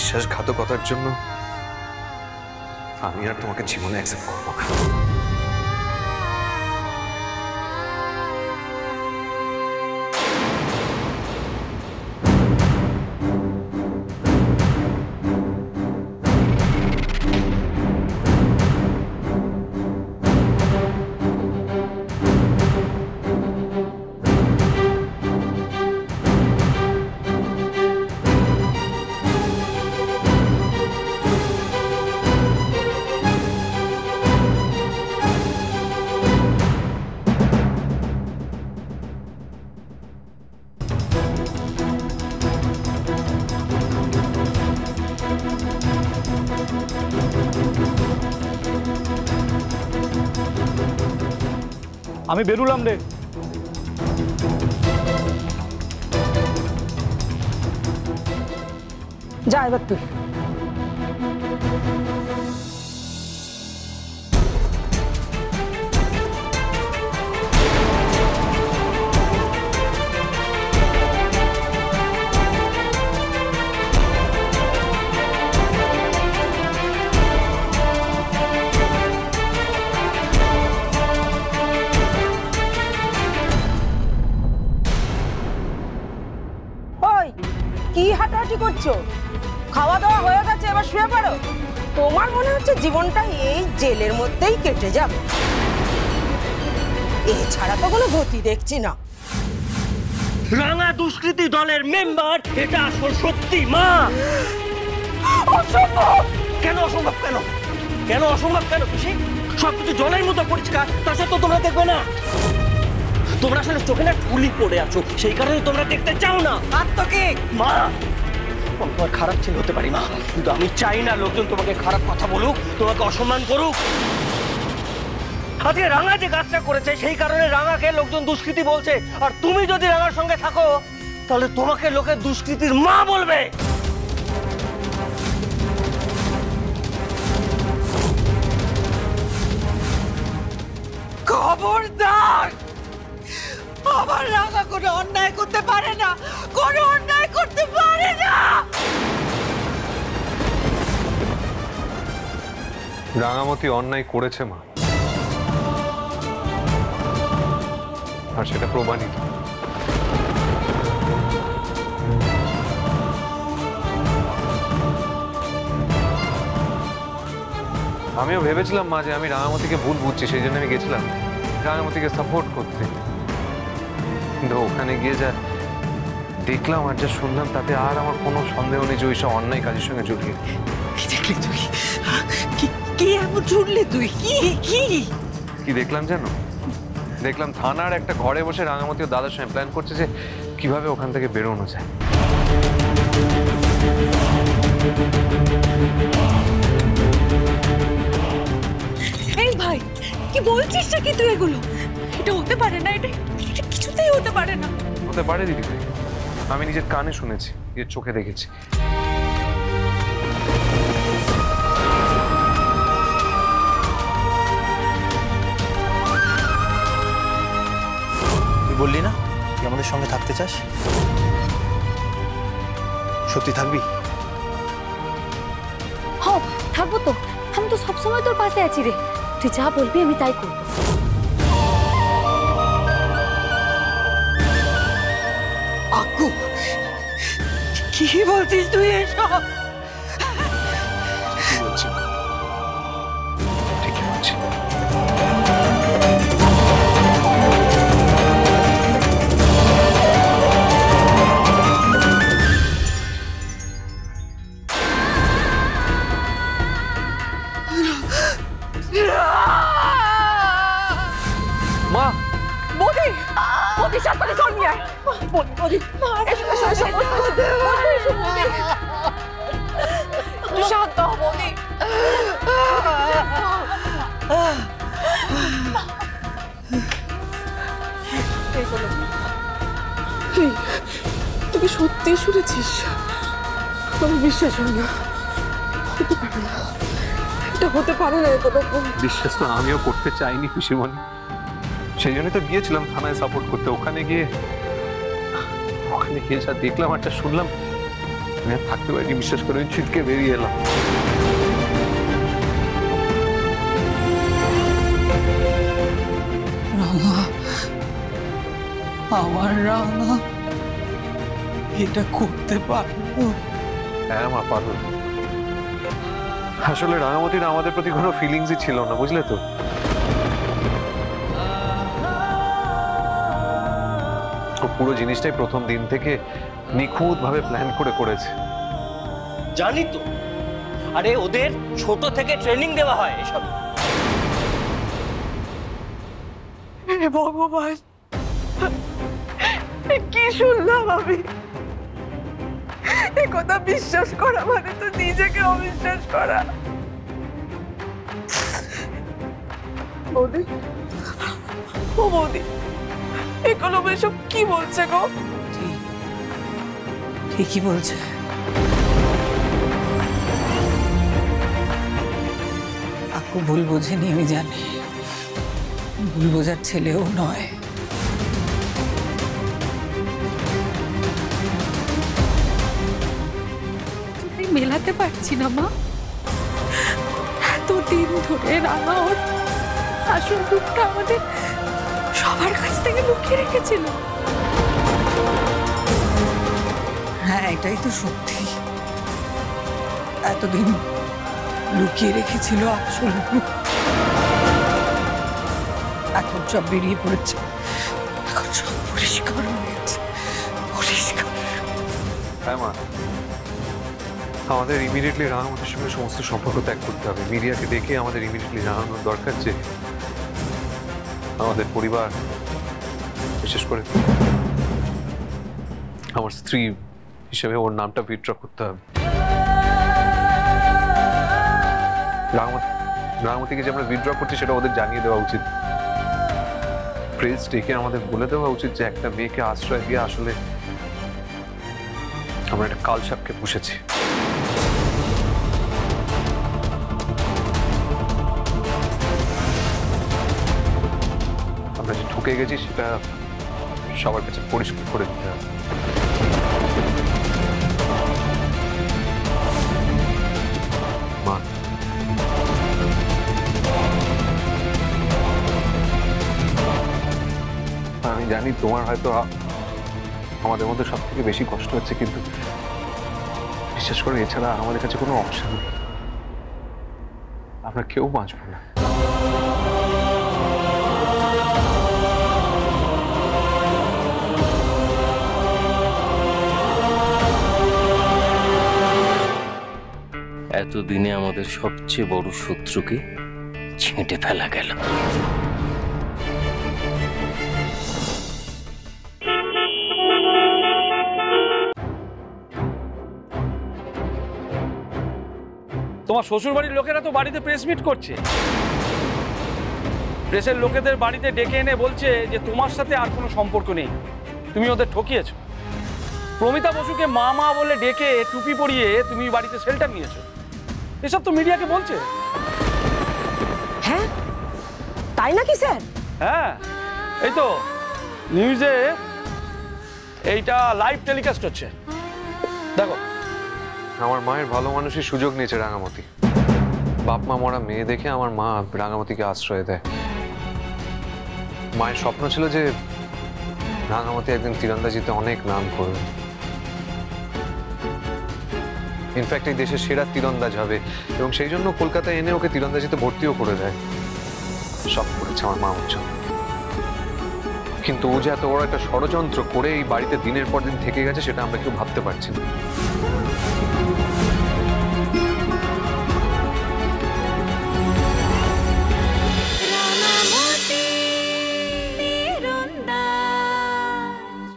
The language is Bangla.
বিশ্বাসঘাতকতার জন্য আমি আর তোমাকে জীবনে অ্যাকসেপ্ট করবো না। আমি বেরুলাম রে। যা এবার তুই। কি হাঁটাহাঁটি করছো? খাওয়া দাওয়া হয়ে গেছে, এবার শুয়ে পড়ো। তোমার মনে হচ্ছে জীবনটা এই জেলের মধ্যেই কেটে যাবে, এছাড়া তো কোনো গতি দেখছি না। রাঙা দুষ্কৃতী দলের মেম্বার, এটা আসল সত্যি মা। অসম্ভব! কেন অসম্ভব? কেন কেন অসম্ভব? কেন খুশি? সবকিছু জলের মতো পরিষ্কার, তা সত্ত্বেও তোমরা দেখবে না? তোমরা আসলে চোখে না ঠুলি পড়ে আছো, সেই কারণে তোমরা দেখতে চাও না। আর তোকে মা, আমি তোমার খারাপ ছেলে হতে পারি মা, কিন্তু আমি চাই না লোকজন তোমাকে খারাপ কথা বলুক, তোমাকে অসম্মান করুক। আজকে রাঙা যে কাজটা করেছে সেই কারণে রাঙাকে লোকজন দুষ্কৃতী বলছে, আর তুমি যদি রাঙার সঙ্গে থাকো তাহলে তোমাকে লোকে দুষ্কৃতীর মা বলবে। খবরদার! আমার রাঙা কোনো অন্যায় করতে পারে না, কোনো অন্যায় করতে পারে না। রাঙামতি অন্যায় করেছে মা, আর সেটা প্রমাণিত। আমিও ভেবেছিলাম মা যে আমি রাঙামতিকে ভুল বুঝছি, সেই জন্য আমি গেছিলাম রাঙামতিকে সাপোর্ট করতে, কিন্তু ওখানে গিয়ে যা দেখলাম আর যা শুনলাম তাতে আর আমার কোনো সন্দেহ নেই যে ওইসব অন্যায় কাজের সঙ্গে জড়িয়ে। কি দেখলি তুই? কি এমন শুনলি তুই? কি দেখলাম জানো? দেখলাম থানার একটা ঘরে বসে রাঙামতি ও দাদার সঙ্গে প্ল্যান করছে যে কিভাবে ওখান থেকে বেরোনো যায়। এই ভাই, কি বলছিস কি তুই এগুলো? এটা হতে পারে না, এটা কিছুতেই হতে পারে না। হতে পারে দিদি ভাই, আমি নিজের কানে শুনেছি, নিজের চোখে দেখেছি। তুই বললি না তুই আমাদের সঙ্গে থাকতে চাস, সত্যি থাকবি? হ্যাঁ থাকবো তো, আমি তো সবসময় তোর পাশে আছি রে, তুই যা বলবি আমি তাই করবো। আকু, কি বলছিস তুই এসব? কি বলছি? ঠিকই বলছি। মা, মোদি, মোদি সাথে চল নিয়ে আয়। মোদি, শান্ত হ মোদি। তুই সত্যি শুনেছিস? আমার বিশ্বাস হয় না, হতে পারে না, এটা হতে পারে না। বিশ্বাস তো আমিও করতে চাইনি পিসিমণি, সেই জন্যই তো গিয়েছিলাম থানায় সাপোর্ট করতে। ওখানে গিয়ে যা দেখলাম আর যা শুনলাম আমি আর থাকতে পারিনি, বিশ্বাস করে ছিটকে বেরিয়ে এলাম। রাঙা, আমার রাঙা এটা করতে পারলো? হ্যাঁ মা, পারল। আসলে রাঙামতির আমাদের প্রতি কোনো ফিলিংসই ছিল না, বুঝলে তো। ও পুরো জিনিসটাই প্রথম দিন থেকে নিখুঁত ভাবে প্ল্যান করে করেছে। জানি তো, আরে ওদের ছোট থেকে ট্রেনিং দেওয়া হয় এসব। হে ভগবান, কি শুনলাম আমি? এ কথা বিশ্বাস করা মানে তো নিজেকে অবিশ্বাস করা। বৌদি, ও বৌদি, এগুলো এসব কি বলছে গো? ঠিকই বলছে। আকু ভুল বোঝেনি, আমি জানি। ভুল বোঝার ছেলেও নয়। তুমি মেলাতে পারছি না মা। এতদিন ধরে রাঙা ওর আসল রূপটা আমাদের সবার কাছ থেকে লুকিয়ে রেখেছিল। হ্যাঁ, এটাই তো সত্যি। এতদিন লুকিয়ে রেখেছিল আসল রূপ। এখন সব বেরিয়ে পড়েছে, এখন সব পরিষ্কার হয়েছে। পরিষ্কার। হ্যাঁ মা, আমাদের ইমিডিয়েটলি রাঙামতির সঙ্গে সমস্ত সম্পর্ক ত্যাগ করতে হবে। মিডিয়াকে ডেকে আমাদের ইমিডিয়েটলি জানানোর দরকার যে আমাদের পরিবার, বিশেষ করে আমার স্ত্রী হিসেবে ওর নামটা উইথড্র করতে হবে। রাঙামতিকে যে আমরা উইথড্র করছি সেটা ওদের জানিয়ে দেওয়া উচিত। প্রেস ডেকে আমাদের বলে দেওয়া উচিত যে একটা মেয়েকে আশ্রয় দিয়ে আসলে আমরা একটা কালসাপকে পুষেছি। আমরা যে ঢুকে গেছি সেটা সবার কাছে পরিষ্কার করে দিতে হবে। মা, আমি জানি তোমার হয়তো আমাদের মধ্যে সব থেকে বেশি কষ্ট হচ্ছে, কিন্তু বিশ্বাস করে এছাড়া আমাদের কাছে কোনো অপশন নেই। আমরা কেউ বাঁচবো না। এতদিনে আমাদের সবচেয়ে বড় শত্রুকে ছেঁটে ফেলা গেল। তোমার শ্বশুর বাড়ির লোকেরা তো বাড়িতে প্রেস মিট করছে। প্রেসের লোকেদের বাড়িতে ডেকে এনে বলছে যে তোমার সাথে আর কোনো সম্পর্ক নেই, তুমি ওদের ঠকিয়েছো। প্রমিতা বসুকে মা মা বলে ডেকে টুপি পরিয়ে তুমি বাড়িতে শেল্টার নিয়েছো, এসব তো মিডিয়াকে বলছে। হ্যাঁ, তাই নাকি স্যার? হ্যাঁ, এই তো নিউজে এইটা লাইভ টেলিকাস্ট হচ্ছে, দেখো। আমার মায়ের ভালো মানুষই সুযোগ নিয়েছে রাঙামতি। বাপ মা মরা মেয়ে দেখে আমার মা রাঙামতিকে আশ্রয় দেয়। মায়ের স্বপ্ন ছিল যে রাঙামতি একদিন তীরন্দাজিতে অনেক নাম করবে। ইনফ্যাক্ট এই দেশের সেরা তীরন্দাজ হবে, এবং সেই জন্য কলকাতায় এনে ওকে তীরন্দাজিতে ভর্তিও করে দেয়। সব করেছে আমার মা ওর জন্য। কিন্তু ও যে এত বড় একটা ষড়যন্ত্র করে এই বাড়িতে দিনের পর দিন থেকে গেছে সেটা আমরা কেউ ভাবতে পারছি না।